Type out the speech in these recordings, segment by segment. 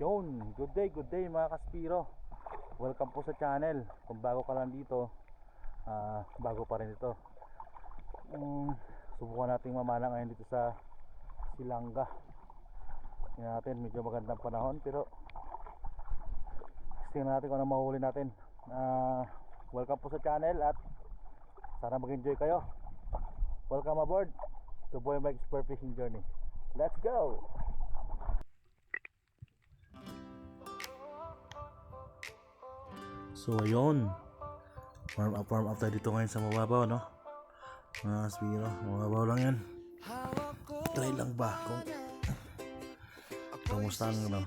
Yun, good day mga kaspiro. Welcome po sa channel. Kung bago ka lang dito, bago pa rin ito. Subukan nating mamana ngayon dito sa Silanga. Tingnan natin, medyo magandang panahon, pero tingnan natin kung ano mahuli natin. Welcome po sa channel at sana mag-enjoy kayo. Welcome aboard to Boy Mike's Spur Fishing Journey. Let's go! So ayun, warm up tayo dito ngayon sa mababaw, no? Mga kaspiro, mababaw lang yan. Try lang ba kung kamusta ang ano,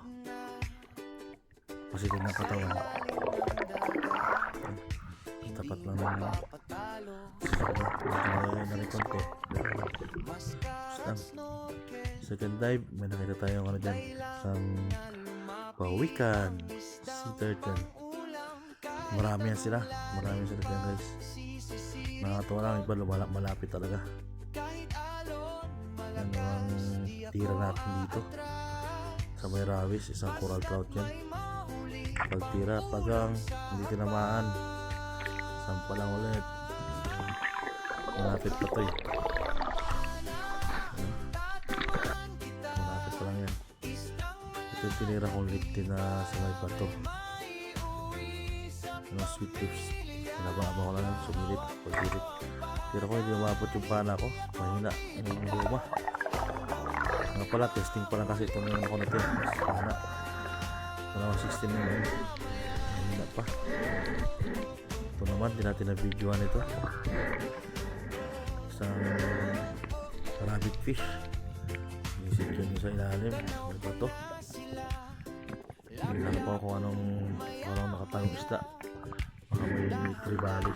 positive ng katawan. Tapat lang ng na rin konti. Second dive, may nakita tayo ano dyan, isang pawikan, sea turtle. Marami sila dyan guys. Nakakatawa lang, iba malapit talaga. Yan ang tira natin dito sa may Rawis, isang coral trout yan. Pag tira, pagang hindi tinamaan, sampa lang ulit. Malapit pa to eh. Malapit pa lang yan. Ito yung tinira kong liptin na sa may bato, sweet tips. Pinababa ko lang yung sumilip, pagdirit. Pero kung hindi umabot yung pana ko, mahina yung luma. Nga pala, testing pa lang kasi itong yung konti pana. Ito naman 16 na yun, mahina pa. Ito naman, di natin na videoan ito. Isang rabbit fish, isip yun sa ilalim. Ano ba ito? Hindi lang po kung anong nakatangong isda. Baka may tribali.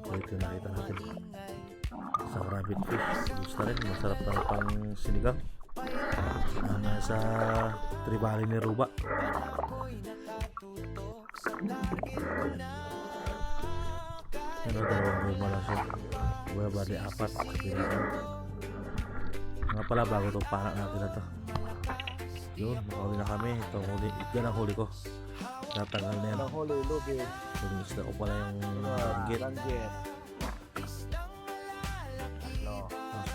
So ito yung nakita natin, isang rabbit fish. Gusto rin, masarap na pang sinigang. Sa tribali ni Ruba. Ano, dalawang Ruba lang siya. Buya bali apat. Nga pala, bago itong panak natin na ito. Yun, makahuli na kami. Itong huli, yan ang huli ko. Natanggal na yan. Ang huli, lugi. Yung isda ko pala yung langgit. Tapos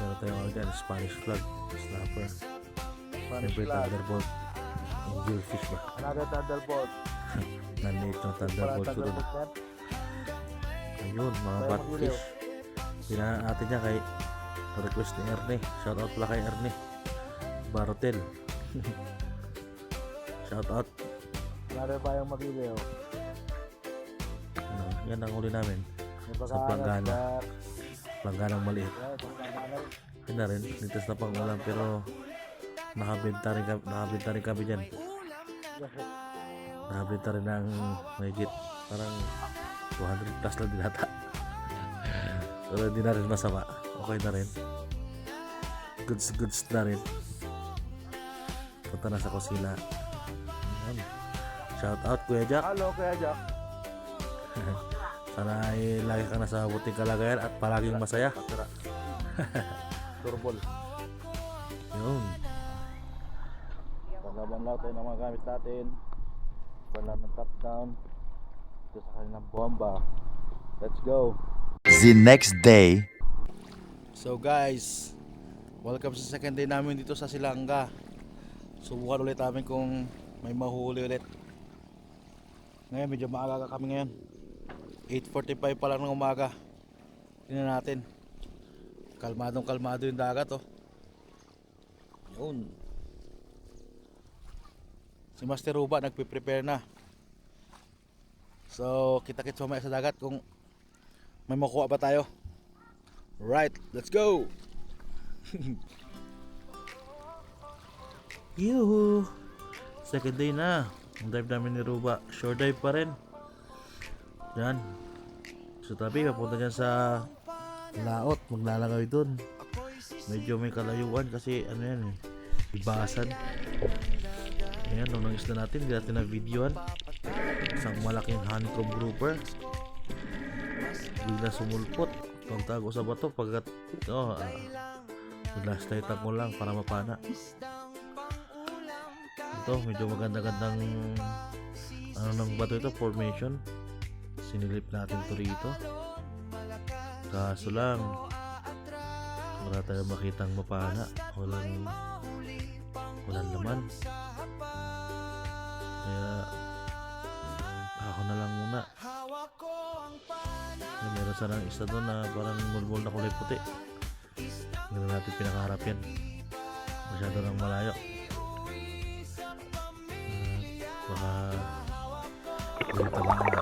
meron tayong ano dyan, Spanish flag, snapper. Siyempre thunderbolt. Yung gillfish ba? Another thunderbolt. Nanit ng thunderbolt ko dun. Ayun, mga batfish. Pinaan natin niya kay request ni Erne. Shoutout pala kay Erne Barotel. Shoutout. Another pa yung magiliw. Yan ang huli namin sa planggana. Plangganang maliit. Yan na rin, nitas na pang ulam, pero nakabenta rin kami dyan. Nakabenta rin ng mahigit parang 200 plus lang din ata. Pero hindi na rin masama, okay na rin, goods na rin. Punta na sa kusina. Shout out Kuya Jack. Hello Kuya Jack. Sana ay lagi kang nasa buting kalagayan at palaging masaya. Turbol. Yun. Paglaban tayo ng mga gamit natin. Banlaw ng top down. Ito sa kanilang bomba. Let's go. The next day. So guys, welcome sa second day namin dito sa Silanga. Subukan ulit namin kung may mahuli ulit. Ngayon medyo maaga kami ngayon. 8:45 pa lang ng umaga. Tingnan natin. Kalmado yung dagat, oh. Yun. Si Master Ruba nagpe-prepare na. So, kita-kits mamaya sa dagat kung may makuha ba tayo. Right, let's go. Yuhu. Second day na. Ang dive namin ni Ruba, shore dive pa rin. Yan. So tabi, papunta dyan sa laot, maglalagay dun. Medyo may kalayuan kasi ano yan eh, ibasan. Ayan, nung nangisda natin, hindi natin na videoan. Isang malaking honeycomb grouper. Bigla sumulpot. Pagtago sa bato, pagkat last night ako lang para mapana. ito, medyo maganda-gandang ano ng bato ito, formation. Sinilip natin to rito. Kaso lang, wala tayong makitang mapana. Walang laman. Kaya ako na lang muna. Meron sanang isa doon na parang mulmul na kulay puti. Hindi na natin pinakaharap yan. Masyado nang malayo. Baka ulit pa lang na.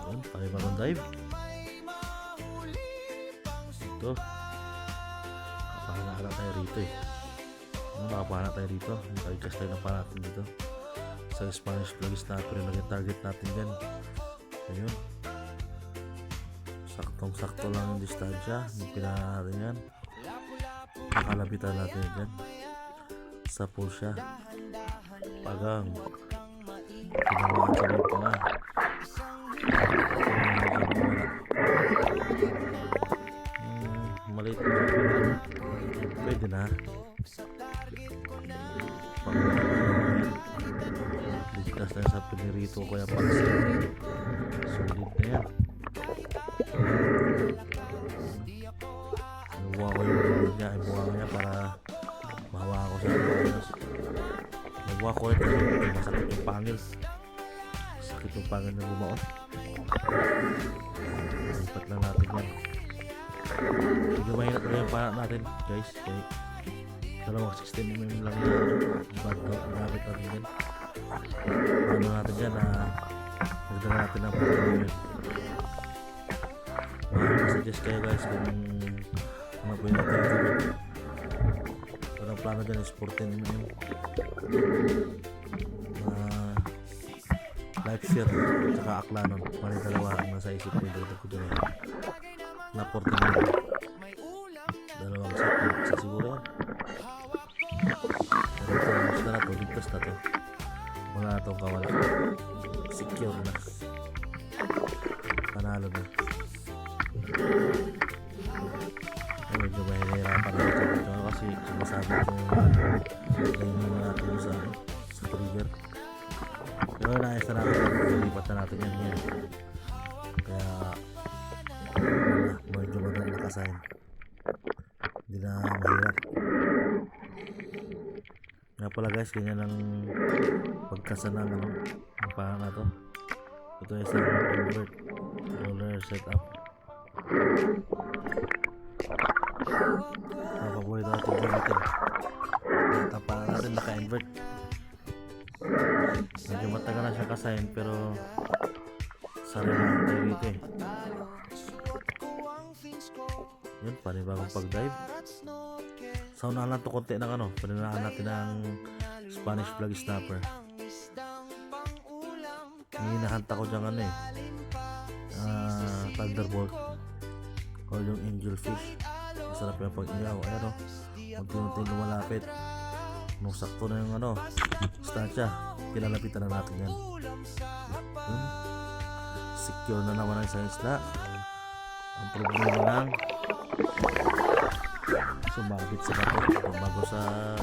Ayan, tayo bagong dive. Ito. Kapahana tayo rito eh. Nakapahana tayo rito. Nakaligkas tayo na pa natin dito. Sa Spanish Flag Snapper yung naging target natin dyan. Ayun. Saktong-sakto lang yung distansya. Yung pinahana natin yan. Nakalabitan natin dyan. Sa pool siya. Pagang. Pinawaan sa loob pa nga. Maliit na. Pwede na. Ligtas na sa pinirito kaya pansin. Solid na yan. Ibuha ko yung pinirito niya. Ibuha ko niya para mahawa ko sa pinirito. Ibuha ko ito. Masakit yung pangil. Sakit yung pangil na bumaon. Lipat lang natin yan. Medyo mahirap na yung panak natin guys. Okay. Dalawang 16mm lang yung gamit natin yan. Ano natin dyan na nagdaga natin ng 40mm. Suggest kayo guys kung ano po yung natin gamit. Parang plano dyan is 14mm. Life share tsaka aklanon. Mali dalawa ang nasa isip ko dito ko dyan na 14mm. Dalawang set sa siguro yan. Basta na to, ligtas na to. Wala na itong kawala. Secure na. Panalo na. Medyo mahihirapan na ito kasi sumasabit yung timing natin sa trigger. Pero naayos na natin. Lipat na natin yan. Kaya medyo madali nakasign. Hindi na mahirap. Nga pala guys, ganyan ang pagkasa ng ang parang na to. Ito ay isang invert roller setup. Papaborito natin gamitin. Ang parang natin naka-invert. Medyo matagal na siya kasign pero sarili lang tayo dito eh. Yun, panibagong pag-dive. Sa unahan lang ito konti ng paninahan natin ng Spanish Flag Snapper. Hinahanta ko dyan Thunderbolt o yung angelfish. Masarap yung pag-ingaw. Ayan unti-unti lumalapit. Nung sakto na yung distansya, kinalapitan na natin yan. Secure na naman ang isang isla. Ang problema lang sumabit sa bato bago sa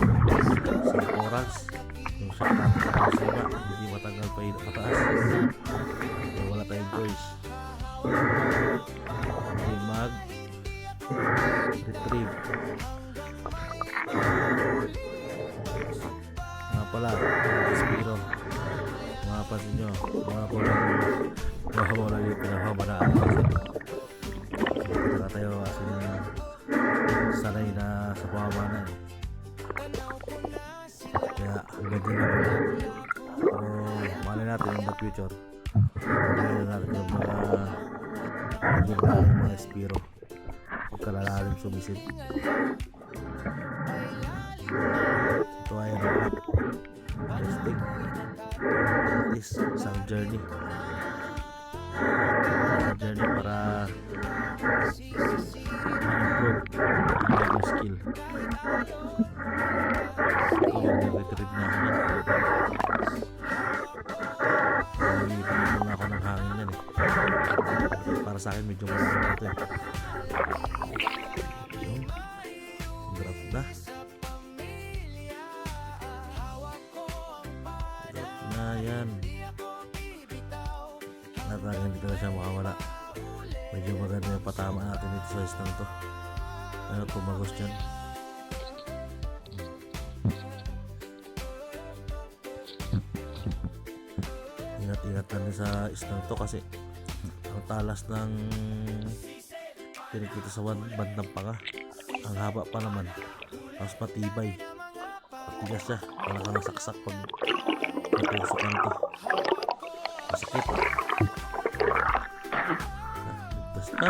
corals. Yung sa corals hindi matanggal pa pataas. Kaya wala tayong choice. Hindi mag-retrieve. Nga pala, Spiro. Mga pansin nyo, mga wala yung pinahabanaan. Hindi tayo kasi sanay na sa pamahanan. Kaya hanggang din na muna. Pero malay natin in the future. Malay natin yung mga Spiro. Huwag kalalalim sumisid. Ito ay testing. This isang journey. Journey para ma-improve yung skill. Ito yung retrieve namin yan. Pinipin lang ako ng hangin yan para sa akin medyo malaki na ito drop na. Yan. Natagay hindi talaga siya makawala. Medyo maganda yung patama natin dito sa isang to. Ano, tumagos dyan. Ingat-ingat na sa isang to kasi ang talas ng pinagkita sa bandang panga. Ang haba pa naman. Tapos matibay. Matigas siya. Wala ka nasaksak pag natusukan ito. Masakit. Basta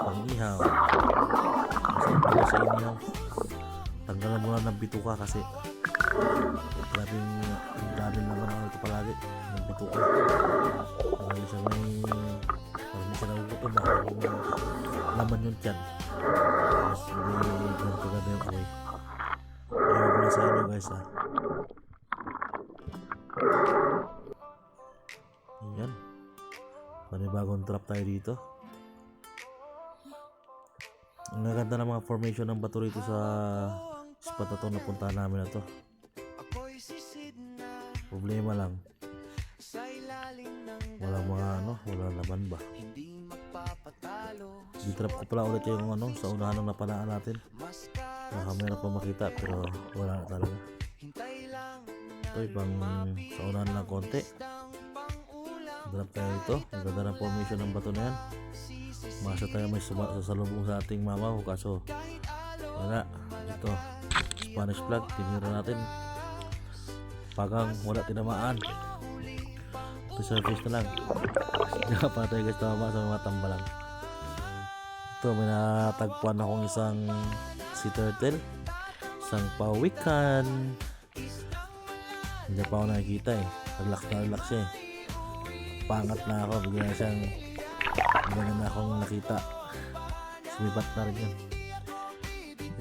pang-ihaw. Masakit pala sa inihaw. Tanggalan mo lang ng bituka kasi grabing naman ako ito palagi ng bituka. Marami siya nagugutom. Baka yung laman yung tiyan. Mas hindi ganito ganda yung amoy. Ayaw ko na sa inyo guys ha. Ayan. Panibagong trap tayo dito. Ang gaganda ng mga formation ng bato rito sa spot na to na puntahan namin na to. Problema lang, walang mga walang laman ba. Di-trap ko pala ulit yung sa unahan ng napanaan natin. Baka meron pa makita pero wala na talaga. Ito ibang sa unahan lang konti. Drop tayo ito. Ang ganda ng formation ng bato na yan. Masa tayo may sasalubong sa ating mamaw kaso wala. Ito Spanish flag, tinira natin. Pagang wala tinamaan. Ito surface na lang. Diyan pa tayo guys tama sa mga tambalang. Ito may natagpuan akong isang sea turtle, isang pawikan. Hindi pa ako nakikita eh. Relax siya eh. Pangat na ako, bigyan na siyang ganyan na akong nakita. Sumibat na rin yun.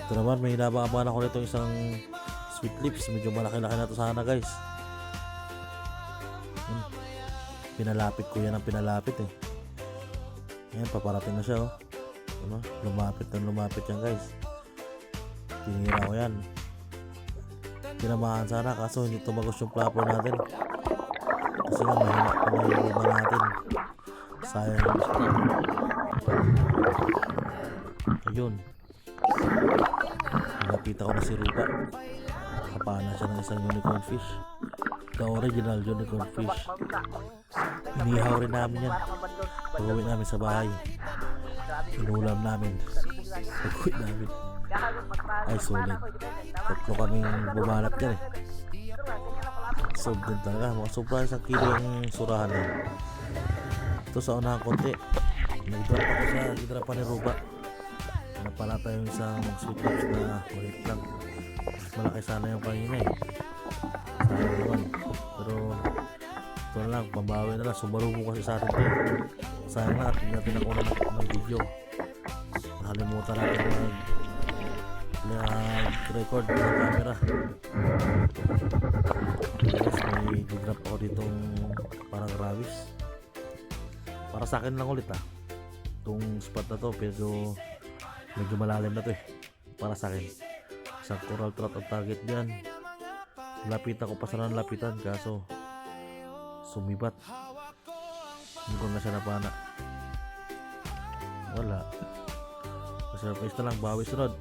Ito naman may hinabangan ako nito isang sweet lips. Medyo malaki-laki na to sana guys. Pinalapit ko yan ang pinalapit eh. Ayan, paparating na siya oh. Lumapit yan guys. Tinira ko yan. Tinamahan sana kaso hindi tumagos yung flapper natin. Kasi nga mahina pa na yung luma natin. Sayang yung gusto. Ayun. Nakita ko na si Rupa. Nakapana siya ng isang unicorn fish. The original unicorn fish. Inihaw rin namin yan. Pag-uwi namin sa bahay. Inulam namin. Pag-uwi namin. Ay solid. Tatlo kaming bumanat yan eh. Sob din talaga. Mga sobrang 1 kilo yung surahan eh. Ito sa unahang konti. Nag-drop ako sa gidrapan ni Ruba. Napala tayong isang sweet lips na maliit lang. Mas malaki sana yung kanina eh. Sayang naman. Pero ito na lang, pambawi na lang. Sumarubong kasi sa atin ito eh. Sayang na at hindi natin nakuha ng video. Nakalimutan natin mag-record ng camera. Guys, may gidrap ako ditong parang ravis. Para sa akin lang ulit itong spot na to pero medyo malalim na to eh. Para sa akin isang coral trout ang target dyan. Lapitan ko pa sana lapitan kaso sumibat. Hindi ko na siya napana. Wala. Surprise na lang, bawi sunod.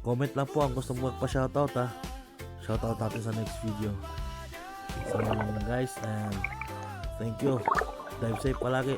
Comment lang po ang gusto mo magpa-shoutout Shoutout natin sa next video. So guys, and thank you. Dive safe palagi.